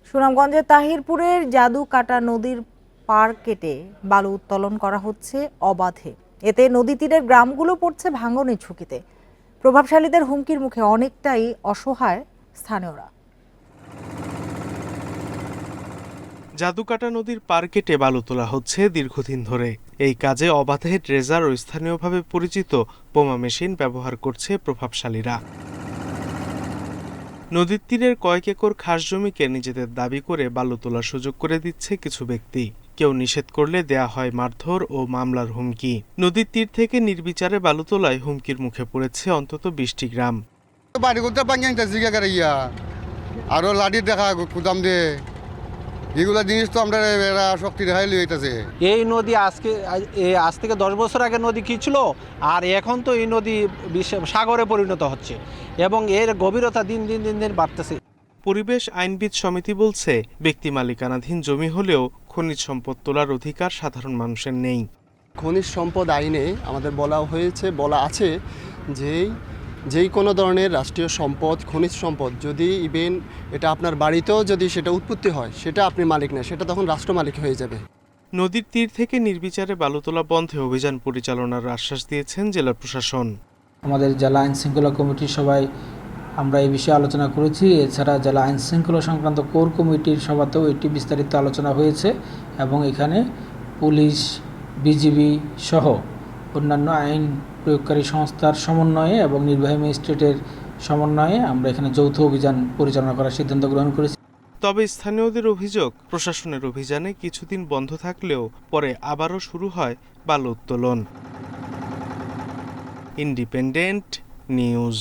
সুনামগঞ্জের তাহিরপুরের জাদুকাটা নদীর পাড় কেটে বালু উত্তোলন করা হচ্ছে অবাধে। এতে নদী তীরের গ্রামগুলো পড়ছে ভাঙনের ঝুঁকিতে। প্রভাবশালীদের হুমকির মুখে অনেকটাই অসহায় স্থানীয়রা। জাদুকাটা নদীর পাড় কেটে বালু তোলা হচ্ছে দীর্ঘদিন ধরে। এই কাজে অবাধে ড্রেজার ও স্থানীয়ভাবে পরিচিত বোমা মেশিন ব্যবহার করছে প্রভাবশালীরা। নদীর তীরের কয়েক একর খাস জমিকে নিজেদের দাবি করে বালু তোলার সুযোগ করে দিচ্ছে কিছু ব্যক্তি। কেউ নিষেধ করলে দেয়া হয় মারধর ও মামলার হুমকি। নদীর তীর থেকে নির্বিচারে বালু তোলায় হুমকির মুখে পড়েছে অন্তত 20টি গ্রাম। আরো লাঠির দেখা কুদাম দিয়ে এগুলা জিনিস তো আমরা শক্তি দেখাই লইতেছে। এই নদী আজ থেকে 10 বছর আগে নদী কি ছিল, আর এখন তো এই নদী সাগরে পরিণত হচ্ছে এবং এর গভীরতা দিন দিন বাড়তেছে। পরিবেশ আইনবিদ সমিতি বলছে, ব্যক্তি মালিকানাধীন জমি হলেও খনিজ সম্পদ তোলার অধিকার সাধারণ মানুষের নেই। খনিজ সম্পদ আইনে আমাদের বলা আছে যেই কোনো ধরনের রাষ্ট্রীয় সম্পদ, খনিজ সম্পদ যদি ইভেন এটা আপনার বাড়িতেও যদি সেটা উৎপত্তি হয়, সেটা আপনি মালিক না, সেটা তখন রাষ্ট্র মালিক হয়ে যাবে। নদীর তীর থেকে নির্বিচারে বালু তোলা বন্ধে অভিযান পরিচালনার আশ্বাস দিয়েছেন জেলা প্রশাসন। আমাদের জেলা আইন শৃঙ্খলা কমিটির সবাই আমরা এই বিষয়ে আলোচনা করেছি। এছাড়া জেলা আইন শৃঙ্খলা সংক্রান্ত কোর কমিটির সভাতেও এটি বিস্তারিত আলোচনা হয়েছে এবং এখানে পুলিশ, বিজিবি সহ অন্যান্য আইন প্রয়োগকারী সংস্থার সমন্বয়ে এবং নির্বাহী ম্যাজিস্ট্রেটের সমন্বয়ে আমরা এখানে যৌথ অভিযান পরিচালনা করার সিদ্ধান্ত গ্রহণ করেছি। তবে স্থানীয়দের অভিযোগ, প্রশাসনের অভিযানে কিছুদিন বন্ধ থাকলেও পরে আবারও শুরু হয় বালু উত্তোলন। Independent news.